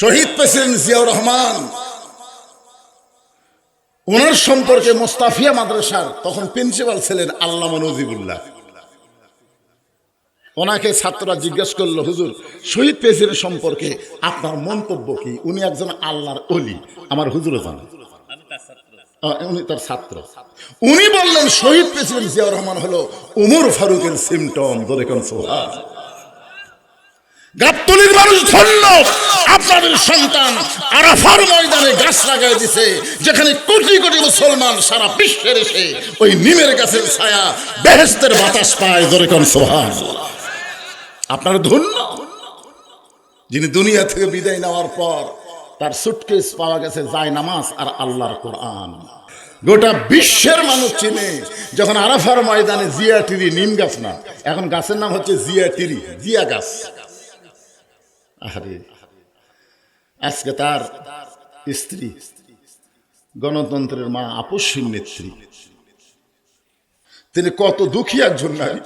শহীদ president Ziaur Rahman, ওনার সম্পর্কে মোস্তাফিয়া মাদ্রাসার তখন প্রিন্সিপাল ছিলেন আল্লামা নজিবুল্লাহ। ওনাকে ছাত্ররা জিজ্ঞেস করলো, হুজুর শহীদ প্রেসিডেন্ট সম্পর্কে আপনার মন্তব্য কি? উনি একজন আল্লাহর ওলি, আমার হুজুরও জানেন, উনি তার ছাত্র। উনি বললেন শহীদ প্রেসিডেন্ট জিয়াউর রহমান হলো উমর ফারুকের সিমটম। ধরে কোন সোহার গাবতলীর মানুষ ধন্য, আপনাদের সন্তান আরাফার ময়দানে গাছ লাগাই দিছে, যেখানে কোটি কোটি মুসলমান সারা বিশ্বের এসে ওই নিমের গাছের ছায়া বেহেশতের বাতাস পায়। ধরে কোন সোহার আপনারা ধন্য, যিনি দুনিয়া থেকে বিদায় নেওয়ার পর তার সুটকেস পাওয়া গেছে যায় নামাজ আর আল্লাহর কোরআন। গোটা বিশ্বের মানুষ চিনে। যখন আরাফার ময়দানে জিয়া টিরি, নিম গাছ না, এখন গাছের নাম হচ্ছে জিয়া টিরি, জিয়া গাছ। আরে আজকে তার স্ত্রী, গণতন্ত্রের মা, আপসহীন নেত্রী, তিনি কত দুঃখী একজন নারী।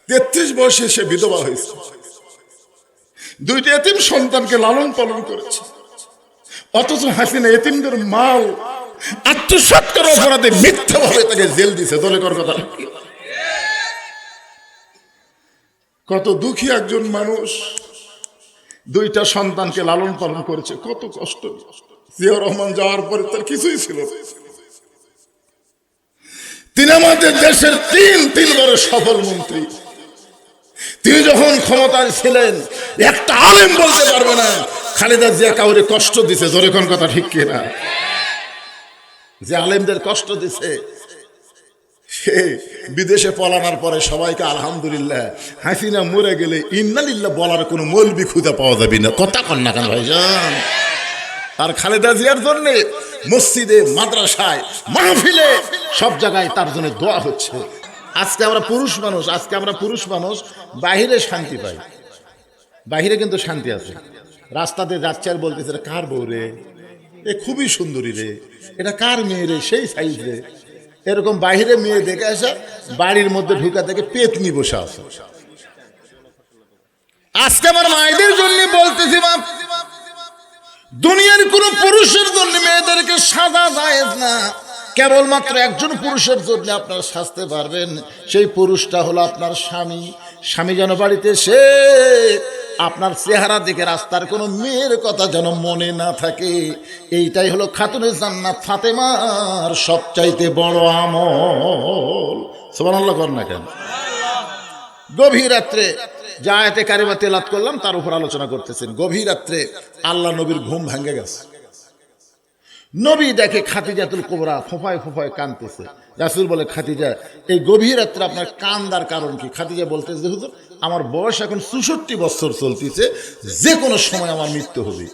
33 বয়সে সে বিধবা হয়েছে, 2টি এতিম সন্তানকে লালন পালন করেছে। অথচ হাসিনা এতিমদের মাল আত্মসাৎ করার অপরাধে মিথ্যাভাবে তাকে জেল দিছে। দলে কর কথা, কত দুঃখী একজন মানুষ, 2টা সন্তানকে লালন পালন করেছে, কত কষ্ট। জিয়াউর রহমান যাওয়ার পরে তার কিছুই ছিল। তিনি আমাদের দেশের 3 সফল মন্ত্রী। তিনি যখন ক্ষমতায় ছিলেন একটা আলেম বলতে পারবে না খালেদা জিয়া কাউরে কষ্ট দিছে। জোরে কোন কথা ঠিক কিনা? যে আলেমদের কষ্ট দিছে সে বিদেশে পলানোর পরে সবাইকে আলহামদুলিল্লাহ, হাসিনা মরে গেলে ইন্নালিল্লাহ বলার কোনো মৌলবি খুঁজে পাওয়া যাবে না। কথা কন না কেন ভাইজান? আর খালেদা জিয়ার জন্য মসজিদে, মাদ্রাসায়, মাহফিলে, সব জায়গায় তার জন্য দোয়া হচ্ছে। আজকে আমরা পুরুষ মানুষ বাহিরে শান্তি পাই, বাহিরে কিন্তু শান্তি আছে। রাস্তাতে যাচ্ছে আর বলতেছে এটা কার বউ রে, এ খুবই সুন্দরী রে, এটা কার মেয়ে রে, সেই সাইজ রে। এরকম বাহিরে মেয়ে দেখে আসা, বাড়ির মধ্যে ঢুকা থেকে পেতনি বসে আছে। আজকে আমার মায়েদের জন্য বলতেছি, মা, দুনিয়ার কোন পুরুষের জন্য মেয়েদেরকে সাজা জায়েজ না। কেবলমাত্র একজন পুরুষের জন্য আপনারা সাজতে পারবেন, সেই পুরুষটা হলো আপনার স্বামী। স্বামী যেন বাড়িতে সে আপনার চেহারা দেখে রাস্তার কোনো মেয়ের কথা যেন মনে না থাকে। এইটাই হলো খাতুনে জান্নাত ফাতেমার সবচাইতে বড় আমল। সুবহানাল্লাহ কর না কেন? গভীর রাত্রে যে আয়াতে কারিমা তেলাওয়াত করলাম তার উপর আলোচনা করতেছেন। গভীর রাত্রে আল্লাহ নবীর ঘুম ভেঙে গেছে। নবী দেখে খাদিজাতুল কুবরা ফোঁফায় ফোঁফায় কাঁদতেছে। রাসূল বলে, খাদিজা, এই গভীর রাত্রে আপনার কান্দার কারণ কি? খাদিজা বলতেছে, হুজুর আমার বয়স এখন 64 বছর চলতেছে, যে কোনো সময় আমার মৃত্যু হবে।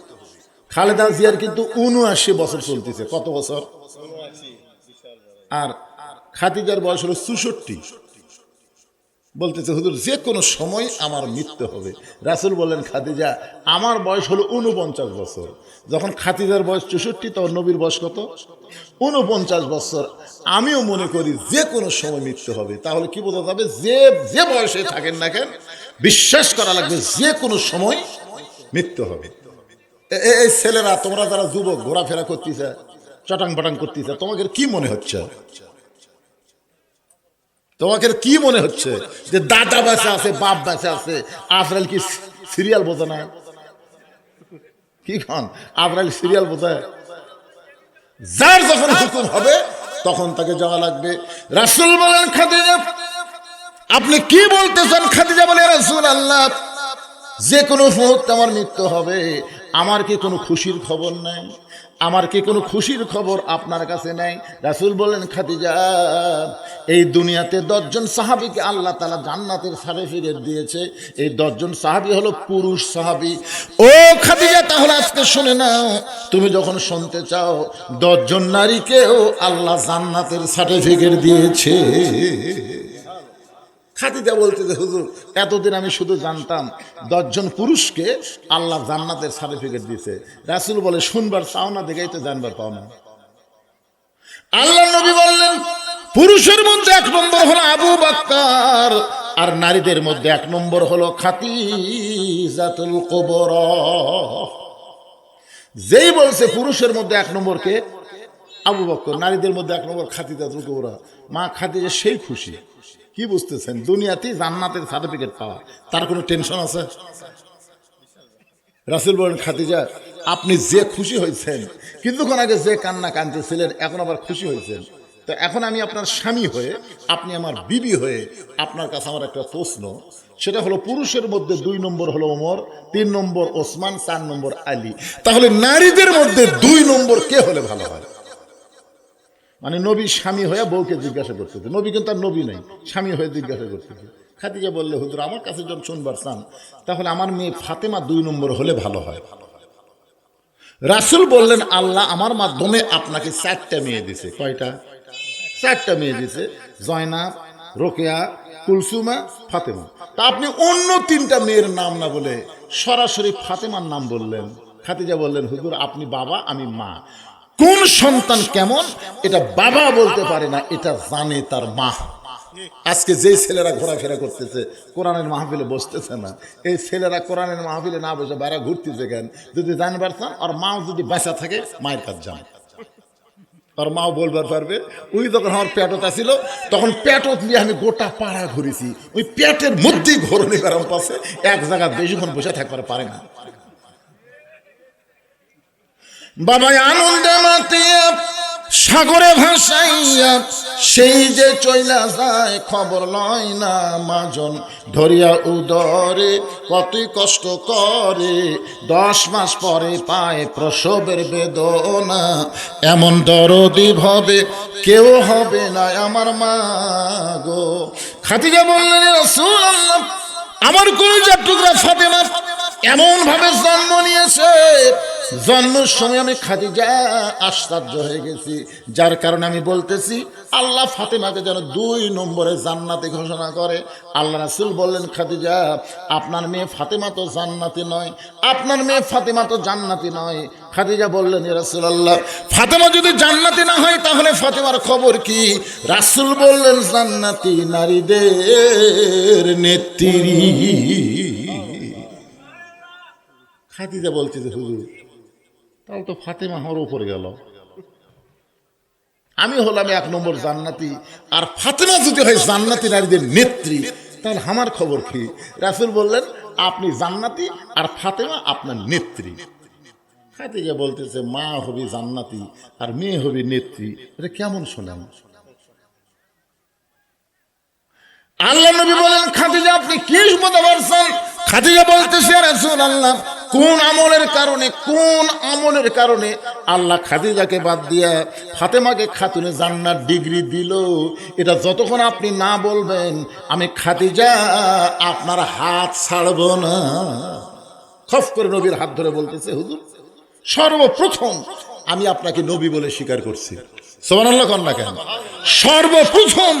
খালেদা জিয়ার কিন্তু 79 বছর চলতেছে। কত বছর? আর খাদিজার বয়স হলো 64। বলতেছে, হুজুর যে কোনো সময় আমার মৃত্যু হবে। রাসূল বললেন, খাদিজা আমার বয়স হলো 49 বছর। যখন খাদিজার বয়স 64, তখন নবীর বয়স কত? 49 বছর। আমিও মনে করি যে কোনো সময় মৃত্যু হবে। তাহলে কি বোঝা যাবে? যে বয়সে থাকেন না কেন, বিশ্বাস করা লাগবে যে কোনো সময় মৃত্যু হবে। এই ছেলেরা, তোমরা যারা যুবক ঘোরাফেরা করতেছে, চটাং পাটাং করতেছে, তোমাদের কি মনে হচ্ছে? তোমাকে কি মনে হচ্ছে যে দাদা বেঁচে আছে, বাপ বেঁচে আছে? আজরাইল কি সিরিয়াল বোঝে না? কি খান আজরাইল সিরিয়াল বোঝে? যার যখন হুকুম হবে তখন তাকে যাওয়া লাগবে। রাসূল বলেন, খাদিজা আপনি কি বলতেছেন? খাদিজা বলে, রাসূলুল্লাহ যে কোনো মুহূর্তে আমার মৃত্যু হবে। আমার কি কোনো খুশির খবর নাই? আমার কি কোনো খুশির খবর আপনার কাছে নাই? রাসূল বলেন, খাদিজা এই দুনিয়াতে 10 জন সাহাবীকে আল্লাহ তাআলা জান্নাতের সার্টিফিকেট দিয়েছে। এই 10 জন সাহাবী হলো পুরুষ সাহাবী। ও খাদিজা, তাহলে আজকে শুনে নাও, তুমি যখন শুনতে চাও 10 জন নারীকেও আল্লাহ জান্নাতের সার্টিফিকেট দিয়েছে। খাদিজা বলতে যে, হুজুর এতদিন আমি শুধু জানতাম 10 জন পুরুষকে আল্লাহ জান্নাতের সার্টিফিকেট দিয়েছে। রাসূল বলে, শুনবার চাও না দেখেই তো জানবার পাও না। আল্লাহ নবী বললেন, পুরুষের মধ্যে 1 নম্বর হলো আবু বকর, আর নারীদের মধ্যে 1 নম্বর হলো খাদিজাতুল কুবরা। যেই বলছে পুরুষের মধ্যে 1 নম্বর কে? আবু বকর। নারীদের মধ্যে 1 নম্বর খাদিজা কুবরা। মা খাদিজা সেই খুশি। কি বুঝতেছেন? দুনিয়াতেই জান্নাতের সার্টিফিকেট পাওয়া, তার কোনো টেনশন আছে? রাসূল বলেন, খাদিজা আপনি যে খুশি হয়েছেন, কিছুক্ষণ আগে যে কান্না কাঁদতেছিলেন, এখন আবার খুশি হয়েছেন, তো এখন আমি আপনার স্বামী হয়ে, আপনি আমার বিবি হয়ে, আপনার কাছে আমার একটা প্রশ্ন, সেটা হলো পুরুষের মধ্যে 2 নম্বর হলো ওমর, 3 নম্বর ওসমান, 4 নম্বর আলী। তাহলে নারীদের মধ্যে 2 নম্বর কে হলে ভালো হয়? মানে নবী স্বামী হয়ে বউকে জিজ্ঞাসা করতেছে, নবী কিন্তু আর নবী নাই, স্বামী হয়ে জিজ্ঞাসা করতেছে। খাদিজা বললে, হুজুর আমার কাছে যখন শুনবার চান, তাহলে আমার মেয়ে ফাতেমা 2 নম্বর হলে ভালো হয়। রাসূল বললেন, আল্লাহ আমার মাধ্যমে আপনাকে 4টা মেয়ে দিছে। কয়টা? 4টা মেয়ে দিছে, জয়নাব, রোকেয়া, কুলসুমা, ফাতেমা। তা আপনি অন্য 3টা মেয়ের নাম না বলে সরাসরি ফাতেমার নাম বললেন। খাদিজা বললেন, হুজুর আপনি বাবা, আমি মা, কোন সন্তান কেমন এটা বাবা বলতে পারে না, এটা জানে তার মা। আজকে যেই ছেলেরা ঘোরাফেরা করতেছে, কোরআনের মাহফিলে বসতেছে না, এই ছেলেরা কোরআনের মাহফিলে না বসে বাইরে ঘুরতেছে কেন? যদি জানবার চান, আর মাও যদি বাঁচা থাকে, মায়ের কাছে যান, আর মাও বলবার পারবে, ওই যখন আমার পেটত ছিল, তখন পেটত নিয়ে আমি গোটা পাড়া ঘুরেছি, ওই পেটের মধ্যেই ঘোরনি গরম পাশে, এক জায়গায় বেশিক্ষণ বসে থাকবার পারে না। বাবাই আনন্দে মাতিয়া সাগরে ভাসাইয়া সেই যে চইলা যায়, খবর লয় না মাজন, ধরিয়া উদরে কতই কষ্ট করে, 10 মাস পরে পায় প্রসবের বেদনা, এমন দরদি ভাবে কেউ হবে না আমার মা গো। খাদিজা বললেন, রাসূলুল্লাহ আমার কলিজার টুকরা ফাতেমা এমন ভাবে জন্ম নিয়েছে, জন্মের সময় আমি খাদিজা আশ্চর্য হয়ে গেছি, যার কারণে আমি বলতেছি আল্লাহ ফাতেমাকে যেন 2 নম্বরে জান্নাতি ঘোষণা করে। আল্লাহ রাসূল বললেন, খাদিজা আপনার মেয়ে ফাতেমা তো জান্নাতি নয়, আপনার মেয়ে ফাতেমা তো জান্নাতি নয়। খাদিজা বললেন, ইয়া রাসূলুল্লাহ ফাতেমা যদি জান্নাতি না হয় তাহলে ফাতেমার খবর কি? রাসূল বললেন, জান্নাতি নারীদের নেত্রী। খাদিজা বলছে যে হুজুর তাহলে তো ফাতেমা আমার উপরে গেল, আমি হলাম 1 নম্বর জান্নাতি, আর ফাতেমা যদি হয় জান্নাতি নারীদের নেত্রী, তাহলে আমার খবর কি? রাসূল বললেন, আপনি জান্নাতি আর ফাতেমা আপনার নেত্রী। খাদিজা বলতেছে, মা হবে জান্নাতি আর মেয়ে হবে নেত্রী, এটা কেমন শোনান? আল্লাহ নবী বলেন, খাদিজা আপনি কি বলতে পারছেন? খাদিজা বলতেছে, ইয়া রাসূলুল্লাহ কোন আমলের কারণে আল্লাহ খাদিজাকে বাদ দিয়া ফাতেমাকে খাতুনে জান্নাত ডিগ্রি দিল, এটা যতক্ষণ আপনি না বলবেন আমি খাদিজা আপনার হাত ছাড়ব না। খফ করে নবীর হাত ধরে বলতেছে, হুজুর সর্বপ্রথম আমি আপনাকে নবী বলে স্বীকার করছি। সুবহানাল্লাহ কন না কেন? সর্বপ্রথম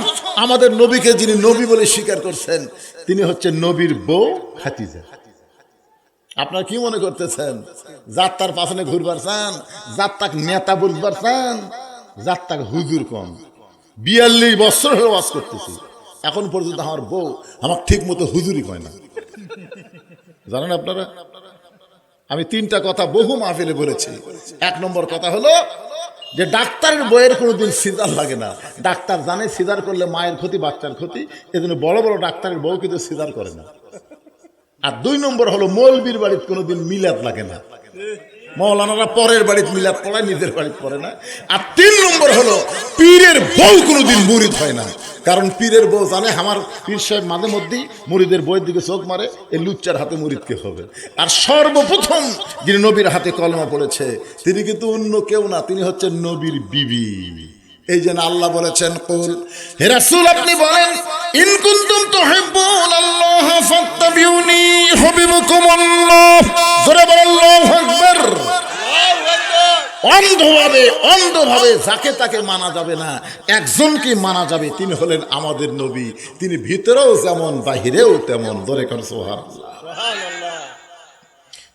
আমাদের নবীকে যিনি নবী বলে স্বীকার করছেন, তিনি হচ্ছেন নবীর বউ খাদিজা। আপনারা কি মনে করতেছেন? যাত্রার পাশনে ঘুরবার চান, যাত্রাক নেতা বুঝবার চান, যাত্রাক হুজুর কম। 42 বছর হয়ে ওয়াজ করতেছি, এখন পর্যন্ত আমার বউ আমার ঠিক মতো হুজুরই কয় না। জানেন আপনারা, আমি 3টা কথা বহু মাহফিলে বলেছি। 1 নম্বর কথা হলো যে ডাক্তারের বইয়ের কোনোদিন সিজার লাগে না। ডাক্তার জানে সিজার করলে মায়ের ক্ষতি, বাচ্চার ক্ষতি, এজন্য বড় বড় ডাক্তারের বউ কিন্তু সিজার করে না। আর 2 নম্বর হলো মৌলবীর বাড়িতে কোনোদিন মিলাদ লাগে না। মৌলানারা পরের বাড়িতে মিলাদ পড়ায়, নিজের বাড়িতে পড়ে না। আর 3 নম্বর হলো পীরের বউ কোনোদিন মুরিদ হয় না, কারণ পীরের বউ জানে আমার পীর সাহেব মাঝে মধ্যেই মুরিদের বইয়ের দিকে চোখ মারে, এই লুচ্চার হাতে মুরিদকে হবে। আর সর্বপ্রথম যিনি নবীর হাতে কলমা পড়েছে তিনি কিন্তু অন্য কেউ না, তিনি হচ্ছেন নবীর বিবি। এই জন্য আল্লাহ বলেছেন, কুল হে রাসূল আপনি বলেন, ইন কুনতুম তুহিব্বুনাল্লাহ ফাত্তাবিউনি ইউহিব্বুকুমুল্লাহ। জোরে বলেন আল্লাহু আকবার। অন্ধভাবে যাকে তাকে মানা যাবে না, একজনকে মানা যাবে, তিনি হলেন আমাদের নবী। তিনি ভিতরেও যেমন বাহিরেও তেমন। জোরে কর সুবহানাল্লাহ।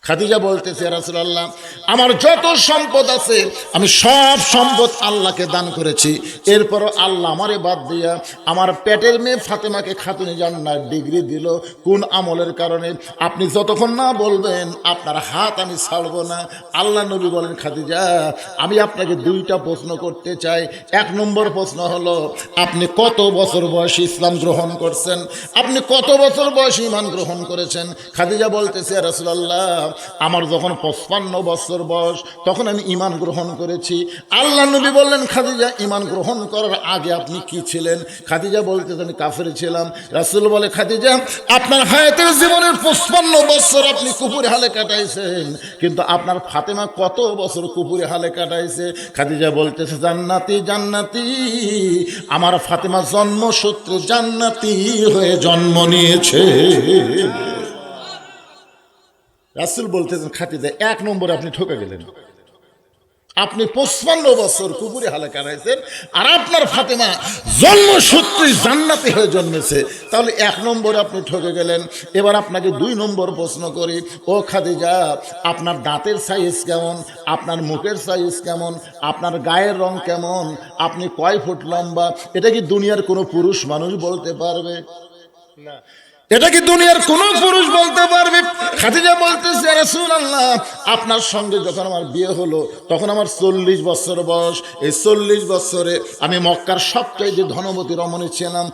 খাদিজা বলতেছে, ইয়া রাসূলুল্লাহ, আমার যত সম্পদ আছে আমি সব সম্পদ আল্লাহকে দান করেছি, এরপরও আল্লাহ আমারে বাদ দিয়া আমার পেটের মেয়ে ফাতেমাকে খাতুনে জান্নাত ডিগ্রি দিল কোন আমলের কারণে? আপনি যতক্ষণ না বলবেন আপনার হাত আমি ছাড়বো না। আল্লাহ নবী বলেন, খাদিজা আমি আপনাকে দুইটা প্রশ্ন করতে চাই। এক নম্বর প্রশ্ন হলো, আপনি কত বছর বয়সে ইসলাম গ্রহণ করছেন? আপনি কত বছর বয়সে ঈমান গ্রহণ করেছেন? খাদিজা বলতেছে, ইয়া রাসূলুল্লাহ, আমার যখন 55 বছর বয়স তখন আমি ঈমান গ্রহণ করেছি। আল্লাহ নবী বললেন, খাদিজা ঈমান গ্রহণ করার আগে আপনি কি ছিলেন? খাদিজা বলতেছে, আমি কাফের ছিলাম। রাসূল বলে, খাদিজা আপনার হায়াতের জীবনের 55 বছর আপনি কুফরি হালে কাটাইছেন, কিন্তু আপনার ফাতেমা কত বছর কুফরি হালে কাটাইছে? খাদিজা বলতেছে, জান্নাতি জান্নাতি, আমার ফাতেমা জন্মসূত্রে জান্নাতি হয়ে জন্ম নিয়েছে। রাসূল বলতেছেন, খাদিজা এক নম্বরে আপনি ঠকে গেলেন। আপনি 55 বছর কুফরি হালে কাটাইছেন আর আপনার ফাতেমা জন্মসূত্রে জান্নাতি হয়ে জন্মেছে, তাহলে এক নম্বরে আপনি ঠকে গেলেন। এবার আপনাকে 2 নম্বর প্রশ্ন করি, ও খাদিজা আপনার দাঁতের সাইজ কেমন? আপনার মুখের সাইজ কেমন? আপনার গায়ের রং কেমন? আপনি কয় ফুট লম্বা? এটা কি দুনিয়ার কোনো পুরুষ মানুষ বলতে পারবে? না। এটা কি দুনিয়ার কোন পুরুষ বলতে পারবে? খাদিজা বলতেছে, ইয়া রাসূলুল্লাহ, আপনার সঙ্গে যখন আমার বিয়ে হলো তখন আমার 40 বছর বয়স। এই 40 বছরে আমি মক্কার সবচেয়ে ধনবতী রমণী ছিলাম।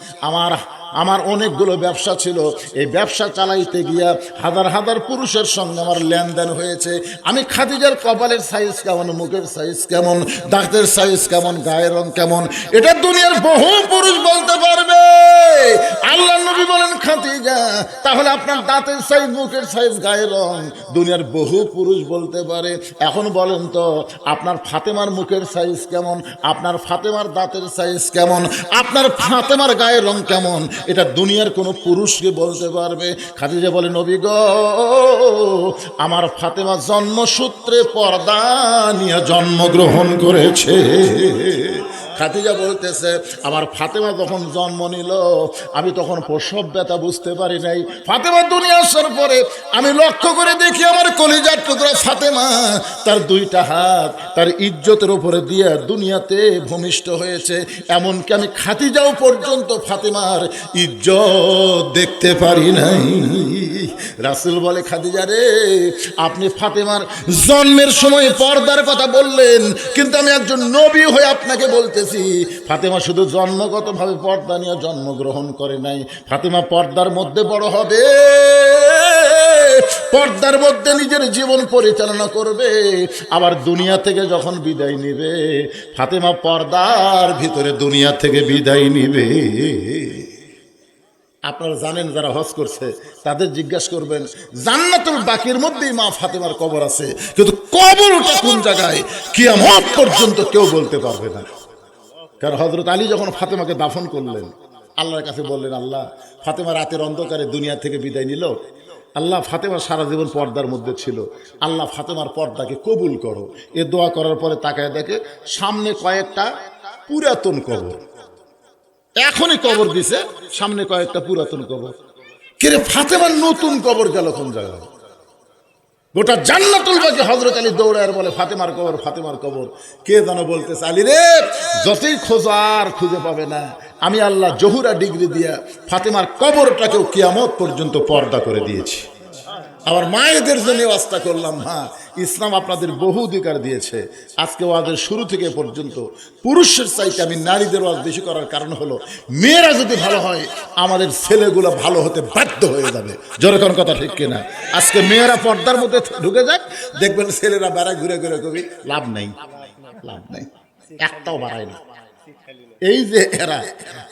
আমার অনেকগুলো ব্যবসা ছিল। এই ব্যবসা চালাইতে গিয়া হাজার হাজার পুরুষের সঙ্গে আমার লেনদেন হয়েছে। আমি খাদিজার কপালের সাইজ কেমন, মুখের সাইজ কেমন, দাঁতের সাইজ কেমন, গায়ের রং কেমন, এটা দুনিয়ার বহু পুরুষ বলতে পারবে। আল্লাহ নবী বলেন, খাদিজা তাহলে আপনার দাঁতের সাইজ, মুখের সাইজ, গায়ের রং দুনিয়ার বহু পুরুষ বলতে পারে। এখন বলেন তো আপনার ফাতেমার মুখের সাইজ কেমন, আপনার ফাতেমার দাঁতের সাইজ কেমন, আপনার ফাতেমার গায়ের রং কেমন, এটা দুনিয়ার কোনো পুরুষকে বলতে পারবে? খাদিজা বলে, নবী গো, আমার ফাতেমা জন্মসূত্রে পর্দা নিয়ে জন্মগ্রহণ করেছে। খাদিজা বলতেছে, আমার ফাতেমা যখন জন্ম নিল আমি তখন প্রসব ব্যথা বুঝতে পারি নাই। ফাতেমা দুনিয়া আসার পরে আমি লক্ষ্য করে দেখি আমার কলিজার টুকরা ফাতেমা তার 2টা হাত তার ইজ্জতের উপরে দিয়ে দুনিয়াতে ভূমিষ্ঠ হয়েছে। এমনকি আমি খাদিজাও পর্যন্ত ফাতেমার ইজ্জত দেখতে পারি নাই। রাসূল বলে, খাদিজা রে, আপনি ফাতেমার জন্মের সময় পর্দার কথা বললেন, কিন্তু আমি একজন নবী হয়ে আপনাকে বলতে ফাতেমা শুধু জন্মগতভাবে পর্দা নিয়ে জন্মগ্রহণ করে নাই। ফাতেমা পর্দার মধ্যে বড় হবে, পর্দার মধ্যে নিজের জীবন পরিচালনা করবে, আবার দুনিয়া থেকে যখন বিদায় নিবে ফাতেমা পর্দার ভিতরে দুনিয়া থেকে বিদায় নিবে। আপনারা জানেন, যারা হজ করছে তাদের জিজ্ঞাসা করবেন, জান্নাতুল বাকির মধ্যেই মা ফাতেমার কবর আছে, কিন্তু কবরটা কোন জায়গায় কিয়ামত পর্যন্ত কেউ বলতে পারবে না। কারণ হযরত আলী যখন ফাতেমাকে দাফন করলেন, আল্লাহর কাছে বললেন, আল্লাহ ফাতেমা রাতের অন্ধকারে দুনিয়া থেকে বিদায় নিল, আল্লাহ ফাতেমা সারা জীবন পর্দার মধ্যে ছিল, আল্লাহ ফাতেমার পর্দাকে কবুল করো। এ দোয়া করার পরে তাকায় দেখে সামনে কয়েকটা পুরাতন কবর, এখনই কবর দিছে, সামনে কয়েকটা পুরাতন কবর। কিরে ফাতেমার নতুন কবর গেল কোন জায়গায়? গোটা জান্নাতুল বাকি হযরত আলী দৌড়ায় বলে, ফাতেমার কবর, ফাতেমার কবর। কে যেন বলতেছে, আলী রে, যতই খোঁজো আর খুঁজে পাবে না, আমি আল্লাহ জহুরা ডিগ্রি দিয়া ফাতেমার কবরটাকেও কিয়ামত পর্যন্ত পর্দা করে দিয়েছি। আবার মায়েদের জন্য ওয়াজটা করলাম। হ্যাঁ, ইসলাম আপনাদের বহু অধিকার দিয়েছে। আজকে ওয়াজের শুরু থেকে পর্যন্ত পুরুষের চাইতে আমি নারীদের ওয়াজ বেশি করার কারণ হলো, মেয়েরা যদি ভালো হয় আমাদের ছেলেগুলো ভালো হতে বাধ্য হয়ে যাবে। জোরে কোন কথা ঠিক কিনা? আজকে মেয়েরা পর্দার মধ্যে ঢুকে যাক, দেখবেন ছেলেরা বেড়ায় ঘুরে ঘুরে কবি লাভ নেই, লাভ নেই, একটাও বাড়ায় না। এই যে এরা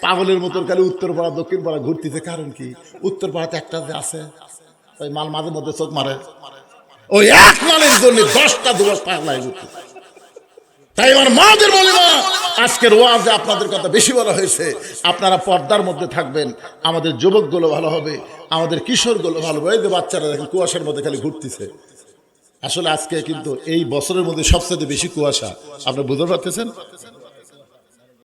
পাগলের মতো খালি উত্তরপাড়া দক্ষিণ পাড়া ঘুরতেছে, কারণ কি? উত্তরপাড়াতে একটা যে আছে, ওই মাল মাঝে মধ্যে চোখ মারে, ওই এক মালের জন্য 10টা দিবস পাগলায় ঘুরতে। তাই আমার মাদের বলি না, আজকের ওয়াজে আপনাদের কথা বেশি বলা হয়েছে, আপনারা পর্দার মধ্যে থাকবেন, আমাদের যুবকগুলো ভালো হবে, আমাদের কিশোরগুলো ভালো হবে। এই যে বাচ্চারা দেখেন কুয়াশার মধ্যে খালি ঘুরতেছে। আসলে আজকে কিন্তু এই বছরের মধ্যে সবচেয়ে বেশি কুয়াশা, আপনি বুঝতে পারতেছেন?